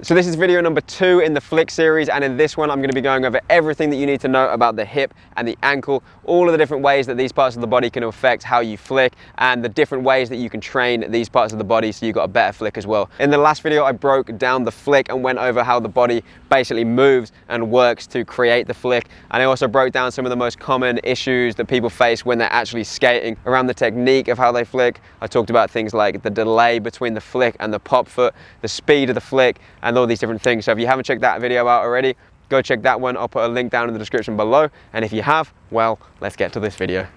So this is video number 2 in the flick series, and in this one I'm going to be going over everything that you need to know about the hip and the ankle, all of the different ways that these parts of the body can affect how you flick, and the different ways that you can train these parts of the body so you've got a better flick as well. In the last video I broke down the flick and went over how the body basically moves and works to create the flick, and I also broke down some of the most common issues that people face when they're actually skating around the technique of how they flick. I talked about things like the delay between the flick and the pop foot, the speed of the flick, and all these different things. So if you haven't checked that video out already, go check that one. I'll put a link down in the description below, and if you have, well, let's get to this video.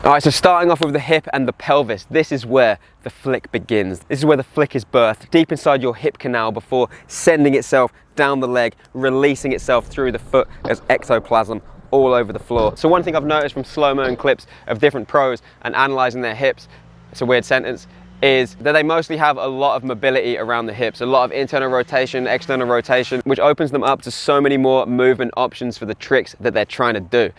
Alright, so starting off with the hip and the pelvis, this is where the flick begins. This is where the flick is birthed, deep inside your hip canal before sending itself down the leg, releasing itself through the foot as ectoplasm all over the floor. So one thing I've noticed from slow-mo and clips of different pros and analysing their hips, it's a weird sentence, is that they mostly have a lot of mobility around the hips, a lot of internal rotation, external rotation, which opens them up to so many more movement options for the tricks that they're trying to do.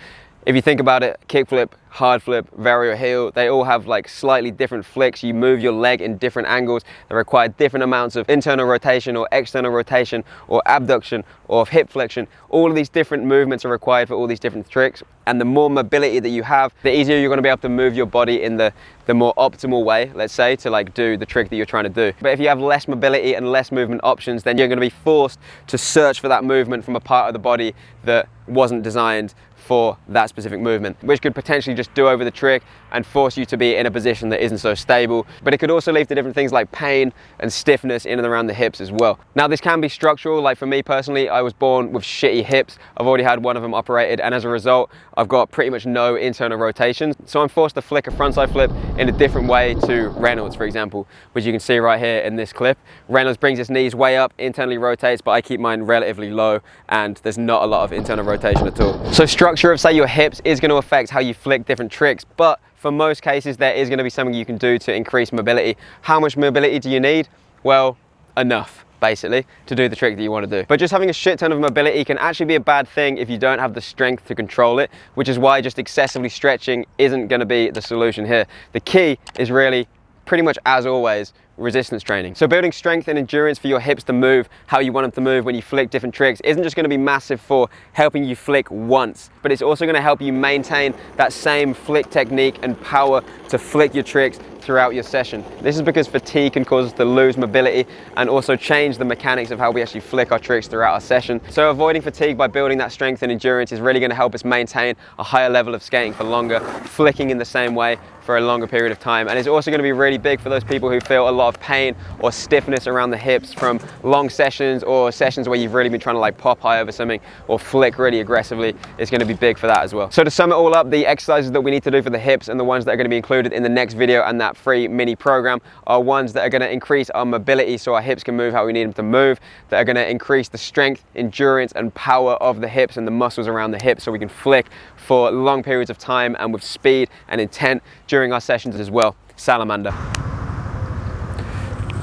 If you think about it, kickflip, hard flip, varial heel, they all have like slightly different flicks. You move your leg in different angles that require different amounts of internal rotation or external rotation or abduction or hip flexion. All of these different movements are required for all these different tricks. And the more mobility that you have, the easier you're going to be able to move your body in the more optimal way, let's say, to like do the trick that you're trying to do. But if you have less mobility and less movement options, then you're going to be forced to search for that movement from a part of the body that wasn't designed for that specific movement, which could potentially just do over the trick and force you to be in a position that isn't so stable. But it could also lead to different things like pain and stiffness in and around the hips as well. Now this can be structural. Like for me personally, I was born with shitty hips. I've already had one of them operated, and as a result I've got pretty much no internal rotation, so I'm forced to flick a frontside flip in a different way to Reynolds, for example, which you can see right here in this clip. Reynolds brings his knees way up, internally rotates, but I keep mine relatively low, and there's not a lot of internal rotation at all. So structure of, say, your hips is going to affect how you flick different tricks, but for most cases there is going to be something you can do to increase mobility. How much mobility do you need? Well, enough, basically, to do the trick that you want to do. But just having a shit ton of mobility can actually be a bad thing if you don't have the strength to control it, which is why just excessively stretching isn't going to be the solution here. The key is really, pretty much as always, resistance training. So building strength and endurance for your hips to move how you want them to move when you flick different tricks isn't just going to be massive for helping you flick once, but it's also going to help you maintain that same flick technique and power to flick your tricks throughout your session. This is because fatigue can cause us to lose mobility and also change the mechanics of how we actually flick our tricks throughout our session. So avoiding fatigue by building that strength and endurance is really going to help us maintain a higher level of skating for longer, flicking in the same way for a longer period of time. And it's also going to be really big for those people who feel a lot of pain or stiffness around the hips from long sessions or sessions where you've really been trying to like pop high over something or flick really aggressively. It's going to be big for that as well. So to sum it all up, the exercises that we need to do for the hips and the ones that are going to be included in the next video and that free mini program are ones that are going to increase our mobility so our hips can move how we need them to move, that are going to increase the strength, endurance and power of the hips and the muscles around the hips so we can flick for long periods of time and with speed and intent during our sessions as well. Salamander.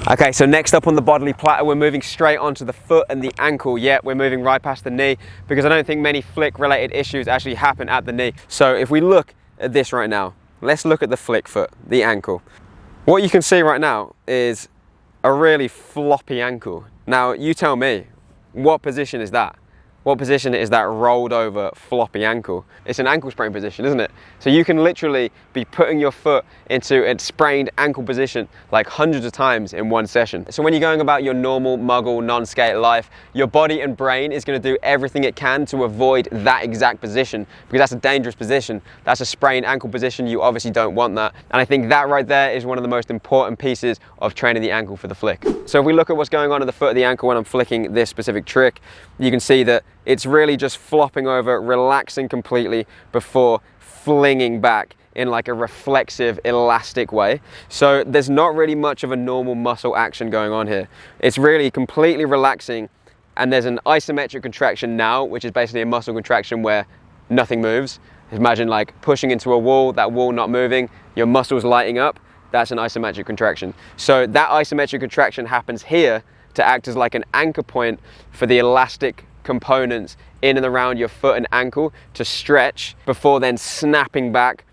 Okay, so next up on the bodily platter, we're moving straight onto the foot and the ankle. Yeah, we're moving right past the knee because I don't think many flick related issues actually happen at the knee. So if we look at this right now, let's look at the flick foot, the ankle. What you can see right now is a really floppy ankle. Now you tell me, what position is that? What position is that rolled over floppy ankle? It's an ankle sprain position, isn't it? So you can literally be putting your foot into a sprained ankle position like hundreds of times in one session. So when you're going about your normal muggle non-skate life, your body and brain is going to do everything it can to avoid that exact position because that's a dangerous position. That's a sprained ankle position. You obviously don't want that. And I think that right there is one of the most important pieces of training the ankle for the flick. So if we look at what's going on at the foot of the ankle when I'm flicking this specific trick, you can see that it's really just flopping over, relaxing completely before flinging back in like a reflexive, elastic way. So there's not really much of a normal muscle action going on here. It's really completely relaxing, and there's an isometric contraction now, which is basically a muscle contraction where nothing moves. Imagine like pushing into a wall, that wall not moving, your muscles lighting up. That's an isometric contraction. So that isometric contraction happens here to act as like an anchor point for the elastic components in and around your foot and ankle to stretch before then snapping back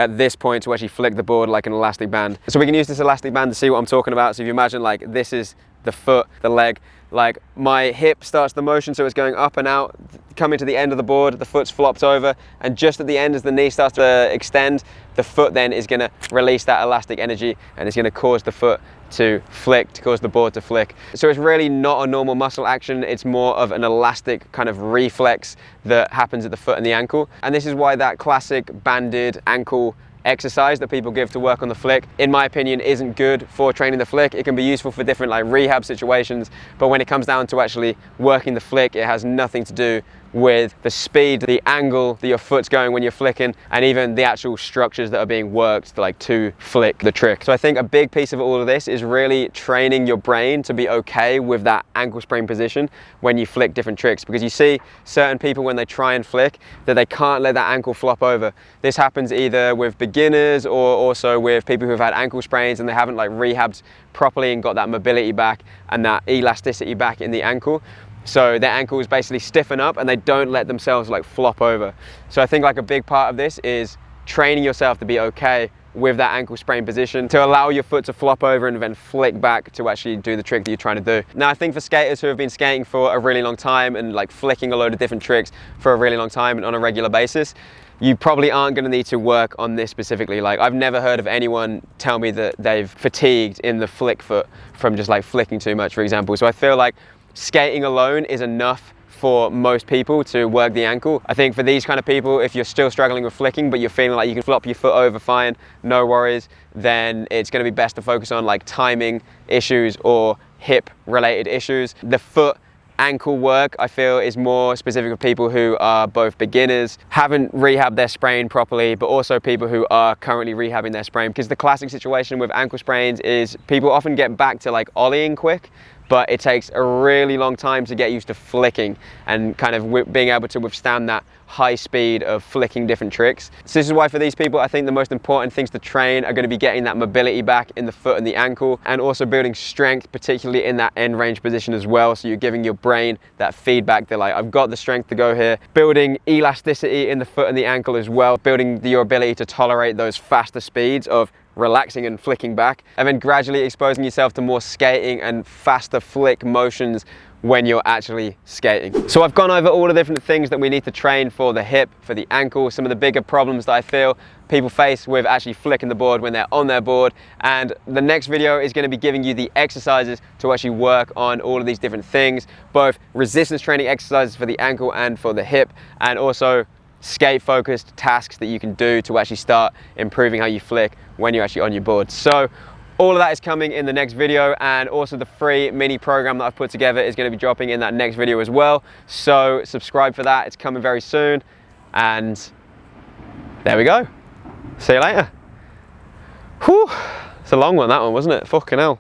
at this point to actually flick the board like an elastic band. So we can use this elastic band to see what I'm talking about. So if you imagine, like, this is the foot, the leg, like my hip starts the motion, so it's going up and out, coming to the end of the board, the foot's flopped over, and just at the end as the knee starts to extend, the foot then is going to release that elastic energy, and it's going to cause the foot to flick, to cause the board to flick. So it's really not a normal muscle action, it's more of an elastic kind of reflex that happens at the foot and the ankle. And this is why that classic banded ankle exercise that people give to work on the flick, in my opinion, isn't good for training the flick. It can be useful for different like rehab situations, but when it comes down to actually working the flick, it has nothing to do with the speed, the angle that your foot's going when you're flicking, and even the actual structures that are being worked to flick the trick. So I think a big piece of all of this is really training your brain to be okay with that ankle sprain position when you flick different tricks, because you see certain people when they try and flick that they can't let that ankle flop over. This happens either with beginners or also with people who've had ankle sprains and they haven't like rehabbed properly and got that mobility back and that elasticity back in the ankle. So their ankles basically stiffen up and they don't let themselves like flop over. So I think like a big part of this is training yourself to be okay with that ankle sprain position, to allow your foot to flop over and then flick back to actually do the trick that you're trying to do. Now I think for skaters who have been skating for a really long time and like flicking a load of different tricks for a really long time and on a regular basis, you probably aren't going to need to work on this specifically. Like I've never heard of anyone tell me that they've fatigued in the flick foot from just like flicking too much, for example. So I feel like skating alone is enough for most people to work the ankle. I think for these kind of people, if you're still struggling with flicking but you're feeling like you can flop your foot over fine, no worries, then it's going to be best to focus on like timing issues or hip related issues. The foot ankle work I feel is more specific for people who are both beginners, haven't rehabbed their sprain properly, but also people who are currently rehabbing their sprain, because the classic situation with ankle sprains is people often get back to like ollieing quick, but it takes a really long time to get used to flicking and kind of being able to withstand that high speed of flicking different tricks. So this is why for these people, I think the most important things to train are going to be getting that mobility back in the foot and the ankle, and also building strength, particularly in that end range position as well. So you're giving your brain that feedback. They're like, I've got the strength to go here. Building elasticity in the foot and the ankle as well, building your ability to tolerate those faster speeds of relaxing and flicking back, and then gradually exposing yourself to more skating and faster flick motions when you're actually skating. So I've gone over all the different things that we need to train for the hip, for the ankle, some of the bigger problems that I feel people face with actually flicking the board when they're on their board, and the next video is going to be giving you the exercises to actually work on all of these different things, both resistance training exercises for the ankle and for the hip, and also skate focused tasks that you can do to actually start improving how you flick when you're actually on your board. So all of that is coming in the next video, and also the free mini program that I've put together is going to be dropping in that next video as well. So subscribe for that, it's coming very soon, and there we go. See you later. Whew, it's a long one, that one, wasn't it? Fucking hell.